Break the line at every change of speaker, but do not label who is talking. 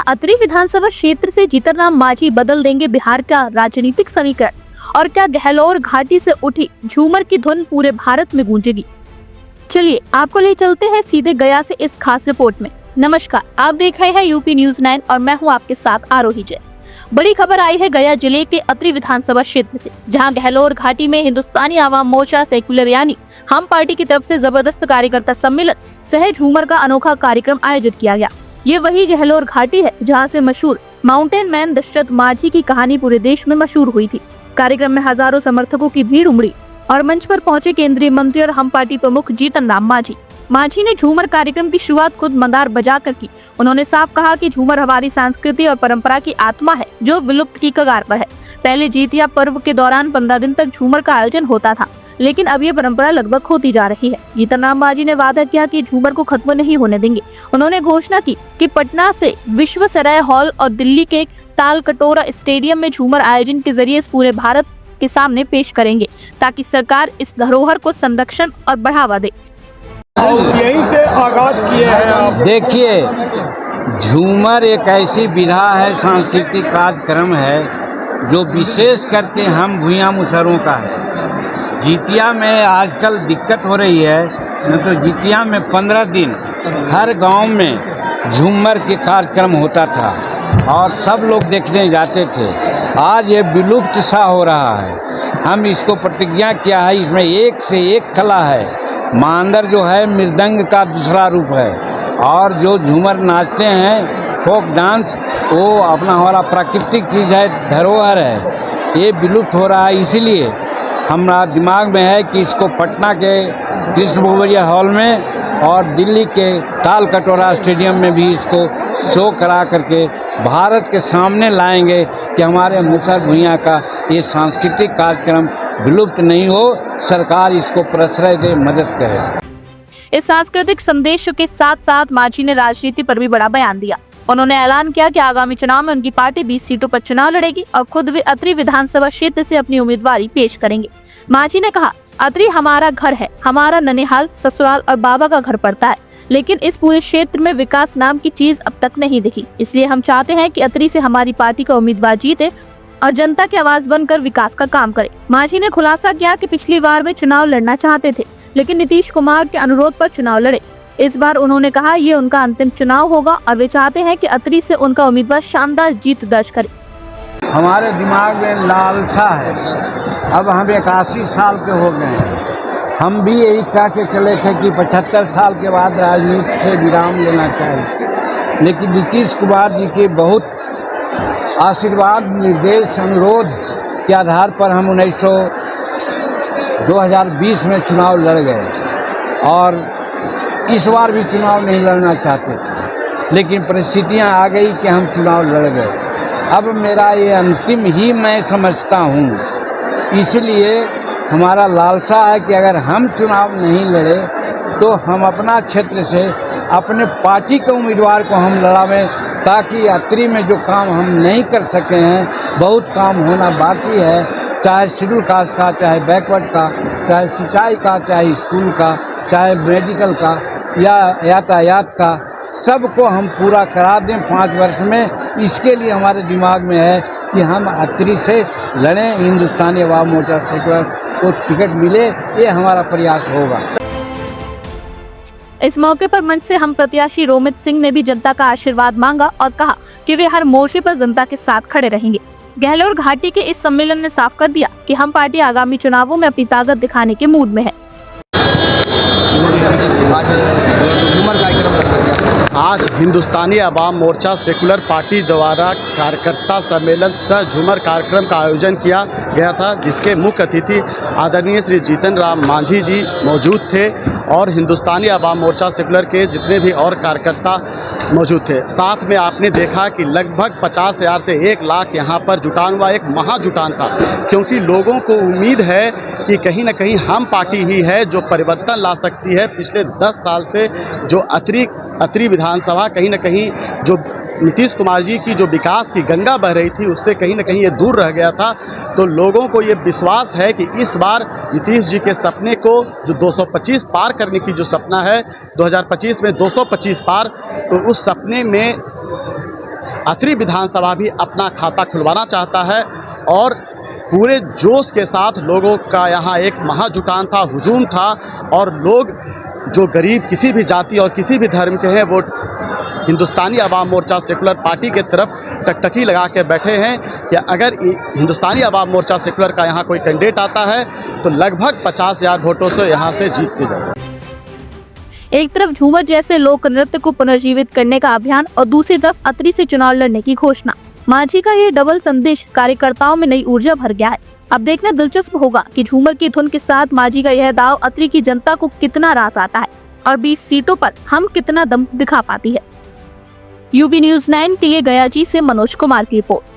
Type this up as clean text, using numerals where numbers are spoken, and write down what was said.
अतरी विधानसभा क्षेत्र से जीतनराम मांझी बदल देंगे बिहार का राजनीतिक समीकरण, और क्या गहलोर घाटी से उठी झूमर की धुन पूरे भारत में गूंजेगी? चलिए आपको ले चलते हैं सीधे गया से इस खास रिपोर्ट में। नमस्कार, आप देख रहे हैं यूपी न्यूज़ 9 और मैं हूं आपके साथ आरोही जय। बड़ी खबर आई है गया जिले के अतरी विधानसभा क्षेत्र से, जहां गहलोर घाटी में हिंदुस्तानी आवाम मोर्चा सेक्युलर यानी हम पार्टी की तरफ से जबरदस्त कार्यकर्ता सम्मेलन सह झूमर का अनोखा कार्यक्रम आयोजित किया गया। ये वही गहलोर घाटी है जहां से मशहूर माउंटेन मैन दशरथ मांझी की कहानी पूरे देश में मशहूर हुई थी। कार्यक्रम में हजारों समर्थकों की भीड़ उमड़ी और मंच पर पहुंचे केंद्रीय मंत्री और हम पार्टी प्रमुख जीतनराम मांझी ने झूमर कार्यक्रम की शुरुआत खुद मंदार बजाकर की। उन्होंने साफ कहा कि झूमर हमारी संस्कृति और परंपरा की आत्मा है जो विलुप्त की कगार पर है। पहले जीतिया पर्व के दौरान 15 दिन तक झूमर का आयोजन होता था, लेकिन अब ये परंपरा लगभग खोती जा रही है। जीतनराम मांझी ने वादा किया कि झूमर को खत्म नहीं होने देंगे। उन्होंने घोषणा की कि पटना से विश्वसराय हॉल और दिल्ली के तालकटोरा स्टेडियम में झूमर आयोजन के जरिए इस पूरे भारत के सामने पेश करेंगे, ताकि सरकार इस धरोहर को संरक्षण और बढ़ावा दे।
यहीं से आगाज किए हैं आप।
देखिए, झूमर एक ऐसी विधा है, सांस्कृतिक कार्यक्रम है जो विशेष करके हम भूया मुसहरों का है। जितिया में आजकल दिक्कत हो रही है, न तो जितिया में 15 दिन हर गांव में झूमर के कार्यक्रम होता था और सब लोग देखने जाते थे। आज ये विलुप्त सा हो रहा है। हम इसको प्रतिज्ञा किया है, इसमें एक से एक कला है। मांदर जो है मृदंग का दूसरा रूप है, और जो झूमर नाचते हैं फोक डांस, वो अपना हमारा प्राकृतिक चीज़ है, धरोहर है। ये विलुप्त हो रहा है, इसीलिए हमारा दिमाग में है कि इसको पटना के कृष्ण भुवैया हॉल में और दिल्ली के तालकटोरा स्टेडियम में भी इसको शो करा करके भारत के सामने लाएंगे कि हमारे मुसहर भूइयाँ का ये सांस्कृतिक कार्यक्रम विलुप्त नहीं हो। सरकार इसको प्रश्रय दे, मदद करे।
इस सांस्कृतिक संदेश के साथ साथ मांझी ने राजनीति पर भी बड़ा बयान दिया। उन्होंने ऐलान किया कि आगामी चुनाव में उनकी पार्टी 20 सीटों पर चुनाव लड़ेगी और खुद वे अतरी विधानसभा क्षेत्र से अपनी उम्मीदवारी पेश करेंगे। मांझी ने कहा, अतरी हमारा घर है, हमारा ननिहाल, ससुराल और बाबा का घर पड़ता है, लेकिन इस पूरे क्षेत्र में विकास नाम की चीज अब तक नहीं दिखी। इसलिए हम चाहते हैं कि अतरी से हमारी पार्टी का उम्मीदवार जीते और जनता की आवाज बनकर विकास का काम करे। मांझी ने खुलासा किया कि पिछली बार वे चुनाव लड़ना चाहते थे, लेकिन नीतीश कुमार के अनुरोध पर चुनाव लड़े। इस बार उन्होंने कहा ये उनका अंतिम चुनाव होगा और वे चाहते हैं कि अतरी से उनका उम्मीदवार शानदार जीत दर्ज करे।
हमारे दिमाग में लालसा है। अब हम 81 साल के हो गए हैं। हम भी यही कह के चले थे कि 75 साल के बाद राजनीति से विराम लेना चाहिए, लेकिन नीतीश कुमार जी के बहुत आशीर्वाद, निर्देश, अनुरोध के आधार पर हम 2020 में चुनाव लड़ गए और इस बार भी चुनाव नहीं लड़ना चाहते थे, लेकिन परिस्थितियां आ गई कि हम चुनाव लड़ गए। अब मेरा ये अंतिम ही मैं समझता हूँ, इसलिए हमारा लालसा है कि अगर हम चुनाव नहीं लड़े तो हम अपना क्षेत्र से अपने पार्टी के उम्मीदवार को हम लड़ावें, ताकि अतरी में जो काम हम नहीं कर सके हैं, बहुत काम होना बाकी है, चाहे शेड्यूल कास्ट का, चाहे बैकवर्ड का, चाहे सिंचाई का, चाहे स्कूल का, चाहे मेडिकल का या यातायात का, सबको हम पूरा करा दें 5 वर्ष में। इसके लिए हमारे दिमाग में है कि हम अतरी से लड़ें, हिंदुस्तानी आवाम मोर्चा सेक्युलर को टिकट मिले, ये हमारा प्रयास होगा।
इस मौके पर मंच से हम प्रत्याशी रोमित सिंह ने भी जनता का आशीर्वाद मांगा और कहा कि वे हर मोर्चे पर जनता के साथ खड़े रहेंगे। गहलोर घाटी के इस सम्मेलन ने साफ कर दिया कि हम पार्टी आगामी चुनावों में अपनी ताकत दिखाने के मूड में है।
आज हिंदुस्तानी अवाम मोर्चा सेकुलर पार्टी द्वारा कार्यकर्ता सम्मेलन सह झूमर कार्यक्रम का आयोजन किया गया था, जिसके मुख्य अतिथि आदरणीय श्री जीतनराम मांझी जी मौजूद थे और हिंदुस्तानी अवाम मोर्चा सेकुलर के जितने भी और कार्यकर्ता मौजूद थे। साथ में आपने देखा कि लगभग 50,000 से 1 लाख यहाँ पर जुटान हुआ, एक महाजुटान था, क्योंकि लोगों को उम्मीद है कि कहीं न कहीं हम पार्टी ही है जो परिवर्तन ला सकती है। पिछले 10 साल से जो अतरी विधानसभा कहीं न कहीं जो नीतीश कुमार जी की जो विकास की गंगा बह रही थी, उससे कहीं न कहीं ये दूर रह गया था। तो लोगों को ये विश्वास है कि इस बार नीतीश जी के सपने को, जो 225 पार करने की जो सपना है 2025 में 225 पार, तो उस सपने में अतरी विधानसभा भी अपना खाता खुलवाना चाहता है और पूरे जोश के साथ लोगों का यहाँ एक महाजुटान था, हुजूम था और लोग जो गरीब किसी भी जाति और किसी भी धर्म के हैं वो हिंदुस्तानी अवाम मोर्चा सेकुलर पार्टी के तरफ टकटकी लगा के बैठे हैं कि अगर हिंदुस्तानी अवाम मोर्चा सेकुलर का यहाँ कोई कैंडिडेट आता है तो लगभग 50,000 वोटों से यहाँ से जीत के जाएगा।
एक तरफ झूमर जैसे लोक नृत्य को पुनर्जीवित करने का अभियान और दूसरी तरफ अतरी से चुनाव लड़ने की घोषणा। मांझी का ये डबल संदेश कार्यकर्ताओं में नई ऊर्जा भर गया है। अब देखना दिलचस्प होगा कि झूमर की धुन के साथ मांझी का यह दाव अतरी की जनता को कितना रास आता है और 20 सीटों पर हम कितना दम दिखा पाती है। यूबी न्यूज़ 9 टीए गयाजी से मनोज कुमार की रिपोर्ट।